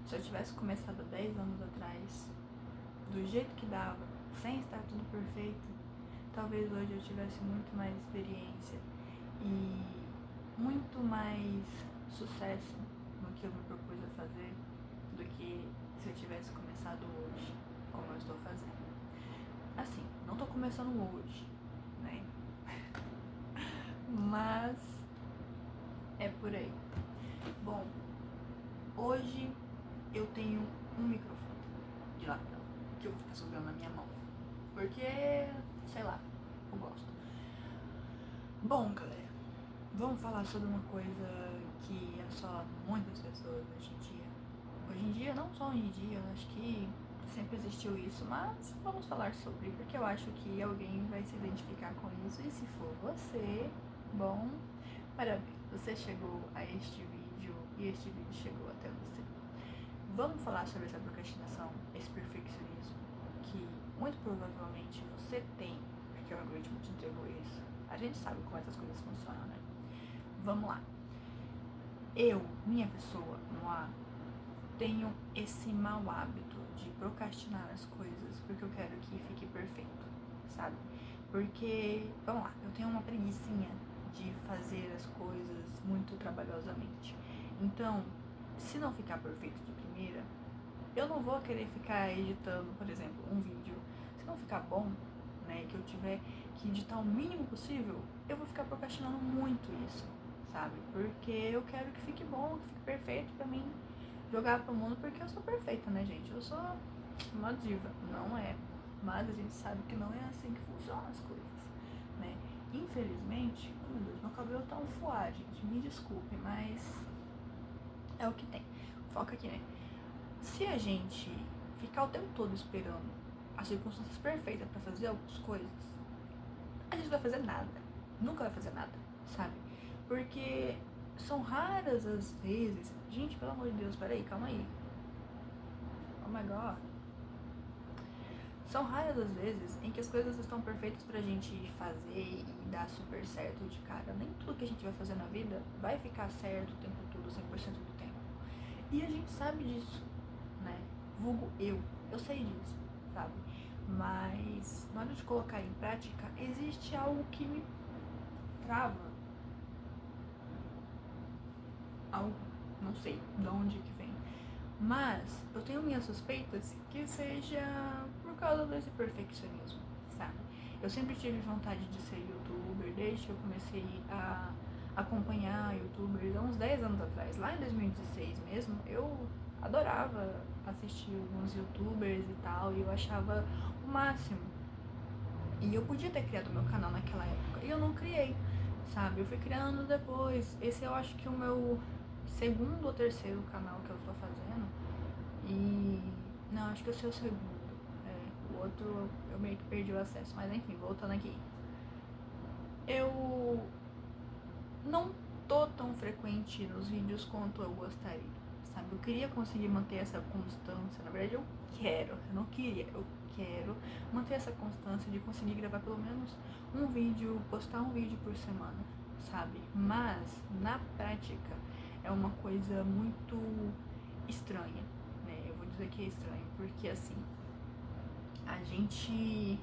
se eu tivesse começado há 10 anos atrás, do jeito que dava, sem estar tudo perfeito, talvez hoje eu tivesse muito mais experiência e muito mais sucesso no que eu me propus a fazer do que se eu tivesse começado hoje, como eu estou fazendo. Assim, não tô começando hoje, né? Mas é por aí. Bom, hoje eu tenho um microfone de lapela que eu vou ficar segurando na minha mão, porque, sei lá, eu gosto. Bom, galera, vamos falar sobre uma coisa que assola muitas pessoas hoje em dia. Hoje em dia, não só hoje em dia, eu acho que sempre existiu isso, mas vamos falar sobre, porque eu acho que alguém vai se identificar com isso, e se for você, bom, parabéns, você chegou a este vídeo e este vídeo chegou até você. Vamos falar sobre essa procrastinação, esse perfeccionismo que muito provavelmente você tem, porque o algoritmo te entregou isso. A gente sabe como essas coisas funcionam, né? Vamos lá. Eu, minha pessoa, Moá, tenho esse mau hábito de procrastinar as coisas porque eu quero que fique perfeito, sabe? Porque, vamos lá, eu tenho uma preguicinha de fazer as coisas muito trabalhosamente. Então, se não ficar perfeito de primeira, eu não vou querer ficar editando, por exemplo, um vídeo. Se não ficar bom, né, que eu tiver que editar o mínimo possível, eu vou ficar procrastinando muito isso, sabe? Porque eu quero que fique bom, que fique perfeito pra mim jogar pro mundo, porque eu sou perfeita, né, gente? Eu sou uma diva, não é. Mas a gente sabe que não é assim que funcionam as coisas, né? Infelizmente, oh meu Deus, meu cabelo tá um fuá, gente, me desculpe, mas é o que tem. Foca aqui, né? Se a gente ficar o tempo todo esperando as circunstâncias perfeitas pra fazer algumas coisas, a gente não vai fazer nada. Nunca vai fazer nada, sabe? Porque são raras as vezes. Gente, pelo amor de Deus, peraí, calma aí. Oh my god. São raras as vezes em que as coisas estão perfeitas pra gente fazer e dar super certo de cara. Nem tudo que a gente vai fazer na vida vai ficar certo o tempo todo, 100% do tempo. E a gente sabe disso, né? Vulgo eu sei disso, sabe? Mas na hora de colocar em prática, existe algo que me trava. Algo, não sei de onde que vem. Mas eu tenho minhas suspeitas que seja por causa desse perfeccionismo, sabe? Eu sempre tive vontade de ser youtuber desde que eu comecei a acompanhar youtubers há uns 10 anos atrás. Lá em 2016 mesmo, eu adorava assistir alguns youtubers e tal, e eu achava o máximo. E eu podia ter criado meu canal naquela época, e eu não criei, sabe? Eu fui criando depois. Esse eu acho que é o meu segundo ou terceiro canal que eu tô fazendo. E não, acho que esse é o segundo. O outro eu meio que perdi o acesso. Mas enfim, voltando aqui. Eu não tô tão frequente nos vídeos quanto eu gostaria, sabe? Eu queria conseguir manter essa constância. Na verdade, eu não queria, eu quero manter essa constância de conseguir gravar pelo menos um vídeo, postar um vídeo por semana, sabe? Mas, na prática, é uma coisa muito estranha, né? Eu vou dizer que é estranho, porque assim, a gente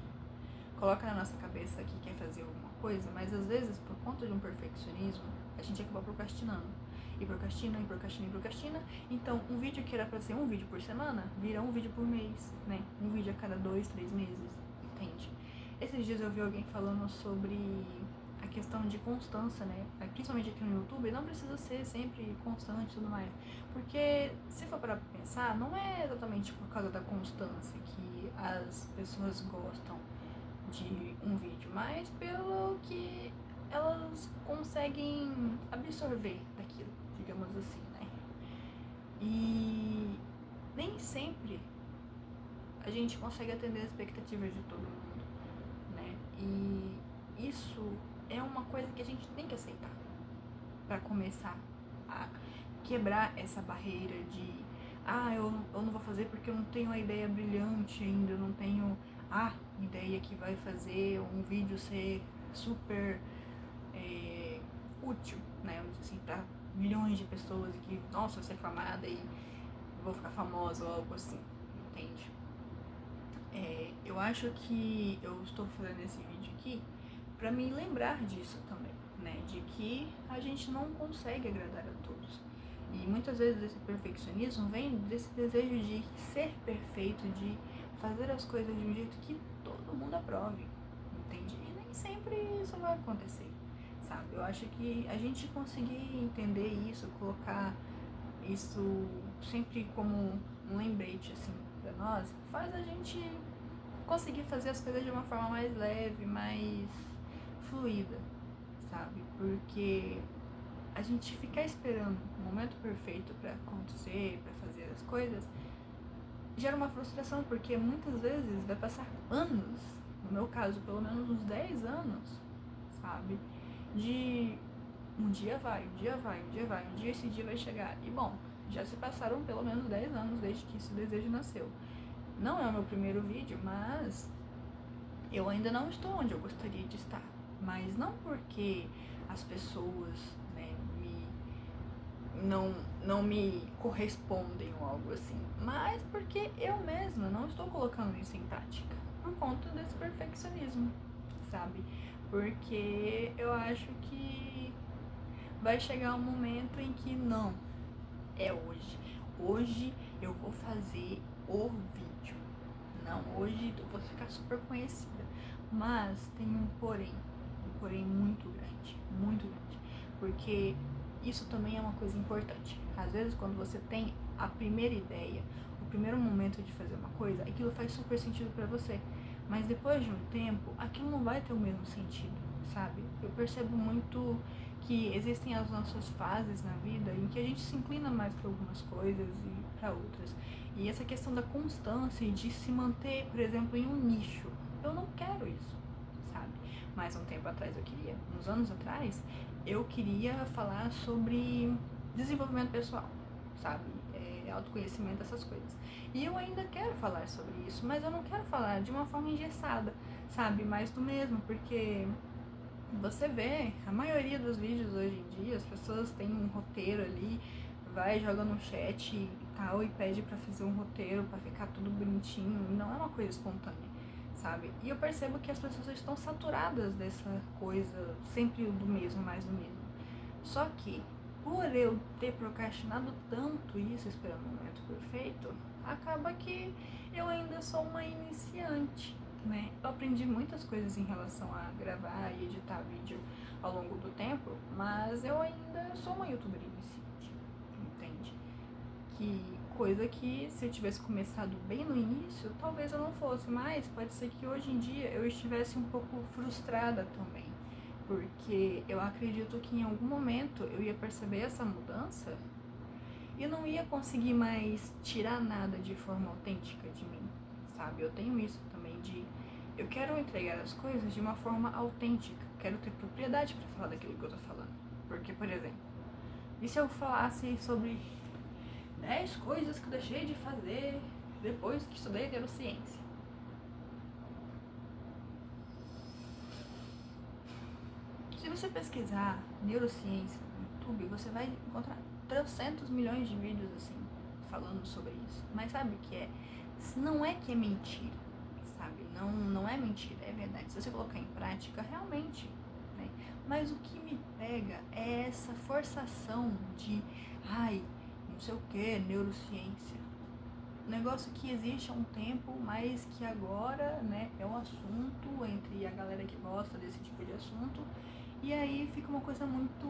coloca na nossa cabeça que quer fazer alguma coisa, mas às vezes, por conta de um perfeccionismo, a gente acaba procrastinando. E procrastina, e procrastina, e procrastina. Então, um vídeo que era pra ser um vídeo por semana, vira um vídeo por mês, né? Um vídeo a cada 2, 3 meses, entende? Esses dias eu vi alguém falando sobre a questão de constância, né? Principalmente aqui no YouTube, não precisa ser sempre constante e tudo mais. Porque, se for para pensar, não é exatamente por causa da constância que as pessoas gostam de um vídeo, mas pelo que elas conseguem absorver daquilo, digamos assim, né? E nem sempre a gente consegue atender as expectativas de todo mundo, né? E isso é uma coisa que a gente tem que aceitar para começar a quebrar essa barreira de eu não vou fazer porque eu não tenho a ideia brilhante ainda, eu não tenho a ideia que vai fazer um vídeo ser super útil, né? Assim, para milhões de pessoas e que, nossa, vai ser aclamada e vou ficar famosa ou algo assim, entende? Eu acho que eu estou fazendo esse vídeo aqui pra me lembrar disso também, né? De que a gente não consegue agradar a todos. E muitas vezes esse perfeccionismo vem desse desejo de ser perfeito, de fazer as coisas de um jeito que todo mundo aprove, entende? E nem sempre isso vai acontecer, sabe? Eu acho que a gente conseguir entender isso, colocar isso sempre como um lembrete, assim, pra nós, faz a gente conseguir fazer as coisas de uma forma mais leve, mais fluida, sabe? Porque a gente ficar esperando o momento perfeito para acontecer, para fazer as coisas, gera uma frustração, porque muitas vezes vai passar anos, no meu caso, pelo menos uns 10 anos, sabe? De um dia vai, um dia vai, um dia vai, um dia esse dia vai chegar. E bom, já se passaram pelo menos 10 anos desde que esse desejo nasceu. Não é o meu primeiro vídeo, mas eu ainda não estou onde eu gostaria de estar. Mas não porque as pessoas, né, não me correspondem ou algo assim, mas porque eu mesma não estou colocando isso em prática por conta desse perfeccionismo, sabe? Porque eu acho que vai chegar um momento em que não, é hoje. Hoje eu vou fazer o vídeo. Não, hoje eu vou ficar super conhecida. Mas tem um porém muito grande, muito grande. Porque isso também é uma coisa importante. Às vezes quando você tem a primeira ideia, o primeiro momento de fazer uma coisa, aquilo faz super sentido pra você. Mas depois de um tempo, aquilo não vai ter o mesmo sentido, sabe? Eu percebo muito que existem as nossas fases na vida em que a gente se inclina mais para algumas coisas e para outras. E essa questão da constância e de se manter, por exemplo, em um nicho, eu não quero isso, sabe? Mas um tempo atrás eu queria, uns anos atrás, eu queria falar sobre desenvolvimento pessoal, sabe? Autoconhecimento, essas coisas. E eu ainda quero falar sobre isso, mas eu não quero falar de uma forma engessada, sabe? Mais do mesmo, porque você vê, a maioria dos vídeos hoje em dia, as pessoas têm um roteiro ali, vai, joga no chat e tal, e pede pra fazer um roteiro, pra ficar tudo bonitinho, e não é uma coisa espontânea, sabe? E eu percebo que as pessoas estão saturadas dessa coisa, sempre do mesmo, mais do mesmo. Só que, por eu ter procrastinado tanto isso, esperando o momento perfeito, acaba que eu ainda sou uma iniciante, né? Eu aprendi muitas coisas em relação a gravar e editar vídeo ao longo do tempo, mas eu ainda sou uma youtuber iniciante, entende? Que coisa que se eu tivesse começado bem no início, talvez eu não fosse, mas pode ser que hoje em dia eu estivesse um pouco frustrada também, porque eu acredito que em algum momento eu ia perceber essa mudança e não ia conseguir mais tirar nada de forma autêntica de mim, sabe? Eu tenho isso também de... Eu quero entregar as coisas de uma forma autêntica, quero ter propriedade para falar daquilo que eu tô falando. Porque, por exemplo, e se eu falasse sobre 10 coisas que eu deixei de fazer depois que estudei neurociência? Se você pesquisar neurociência no YouTube, você vai encontrar 300 milhões de vídeos assim, falando sobre isso. Mas sabe o que é? Não é que é mentira, sabe? Não é mentira, é verdade. Se você colocar em prática, realmente, né? Mas o que me pega é essa forçação de, ai, não sei o que, neurociência. Negócio que existe há um tempo, mas que agora, né, é um assunto entre a galera que gosta desse tipo de assunto. E aí fica uma coisa muito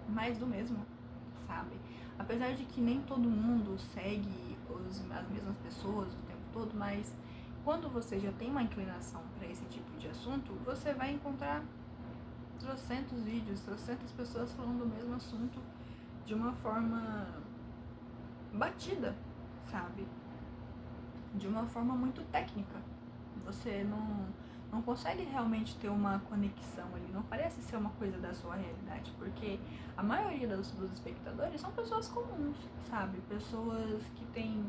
mais do mesmo, sabe? Apesar de que nem todo mundo segue as mesmas pessoas o tempo todo, mas quando você já tem uma inclinação para esse tipo de assunto, você vai encontrar trocentos vídeos, trocentas pessoas falando do mesmo assunto de uma forma batida, sabe? De uma forma muito técnica. Você não consegue realmente ter uma conexão ali, não parece ser uma coisa da sua realidade, porque a maioria dos espectadores são pessoas comuns, sabe? Pessoas que têm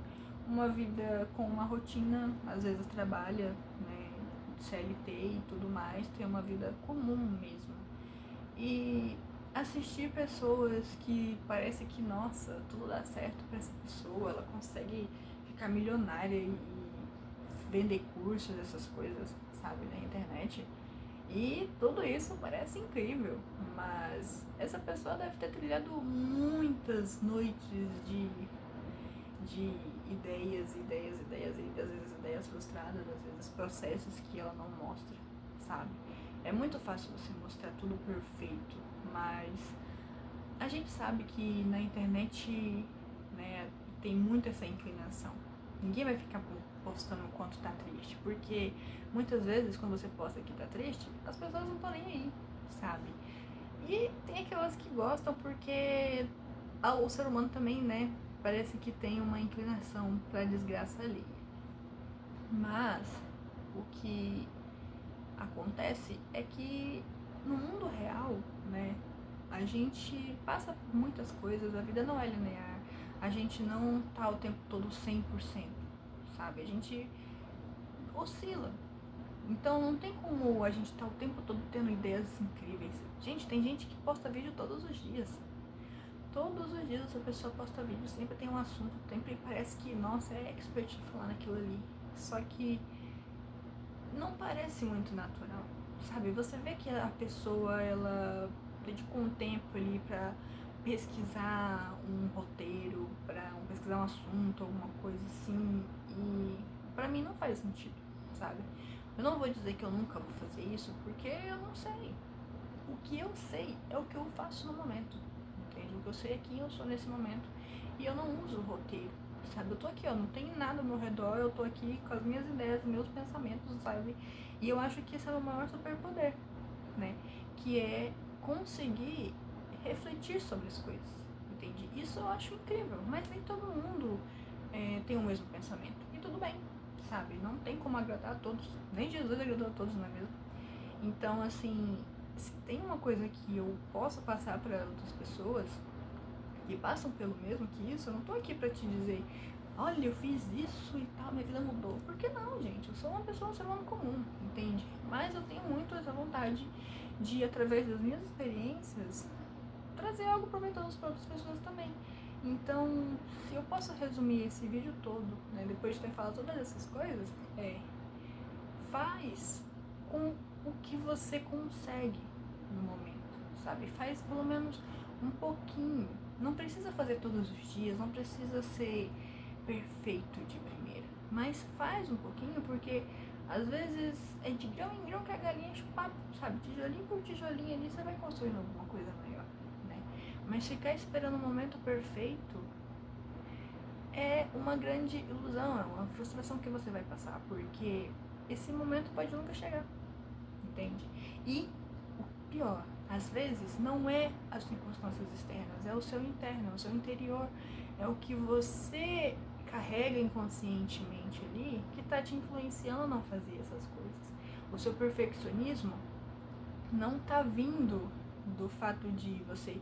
uma vida com uma rotina, às vezes trabalha, né, CLT e tudo mais, tem uma vida comum mesmo. E assistir pessoas que parece que, nossa, tudo dá certo pra essa pessoa, ela consegue ficar milionária e vender cursos, essas coisas, sabe, na internet. E tudo isso parece incrível, mas essa pessoa deve ter trilhado muitas noites de e às vezes ideias frustradas, às vezes processos que ela não mostra, sabe? É muito fácil você mostrar tudo perfeito, mas a gente sabe que na internet, né, tem muito essa inclinação. Ninguém vai ficar postando o quanto tá triste, porque muitas vezes quando você posta que tá triste, as pessoas não estão nem aí, sabe? E tem aquelas que gostam porque o ser humano também, né, parece que tem uma inclinação pra desgraça ali. Mas o que acontece é que no mundo real, né, a gente passa por muitas coisas, a vida não é linear, a gente não tá o tempo todo 100%, sabe? A gente oscila. Então não tem como a gente tá o tempo todo tendo ideias incríveis. Gente, tem gente que posta vídeo todos os dias. Todos os dias essa pessoa posta vídeo, sempre tem um assunto, sempre parece que, nossa, é expert em falar naquilo ali. Só que não parece muito natural, sabe? Você vê que a pessoa, ela dedicou um tempo ali pra pesquisar um roteiro, pra pesquisar um assunto, alguma coisa assim, e pra mim não faz sentido, sabe? Eu não vou dizer que eu nunca vou fazer isso, porque eu não sei. O que eu sei é o que eu faço no momento, entende? O que eu sei é quem eu sou nesse momento, e eu não uso roteiro, sabe? Eu tô aqui, ó, não tem nada ao meu redor, eu tô aqui com as minhas ideias, meus pensamentos, sabe? E eu acho que esse é o meu maior superpoder, né? Que é conseguir refletir sobre as coisas, entende? Isso eu acho incrível, mas nem todo mundo tem o mesmo pensamento, e tudo bem, sabe? Não tem como agradar a todos, nem Jesus agradou a todos, não é mesmo? Então, assim, se tem uma coisa que eu posso passar para outras pessoas que passam pelo mesmo que isso, eu não tô aqui pra te dizer, olha, eu fiz isso e tal, minha vida mudou. Por que não, gente? Eu sou uma pessoa, um ser humano comum, entende? Mas eu tenho muito essa vontade de, através das minhas experiências, trazer algo proveitoso para outras pessoas também. Então, se eu posso resumir esse vídeo todo, né, depois de ter falado todas essas coisas, faz com o que você consegue no momento, sabe? Faz pelo menos um pouquinho. Não precisa fazer todos os dias, não precisa ser perfeito de primeira, mas faz um pouquinho, porque às vezes é de grão em grão que a galinha enche o papo, sabe? Tijolinho por tijolinho ali você vai construindo alguma coisa maior, né? Mas ficar esperando o momento perfeito é uma grande ilusão, é uma frustração que você vai passar, porque esse momento pode nunca chegar, entende? E o pior, às vezes não é as circunstâncias externas, é o seu interno, é o seu interior, é o que você carrega inconscientemente ali que tá te influenciando a não fazer essas coisas. O seu perfeccionismo não tá vindo do fato de você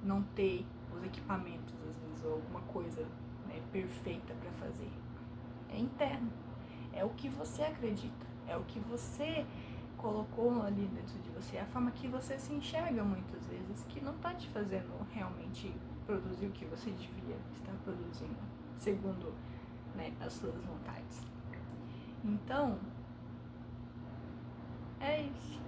não ter os equipamentos, às vezes, ou alguma coisa, né, perfeita para fazer. É interno. É o que você acredita. É o que você colocou ali dentro de você. É a forma que você se enxerga muitas vezes, que não tá te fazendo realmente produzir o que você devia estar produzindo, segundo, né, as suas vontades. Então, é isso.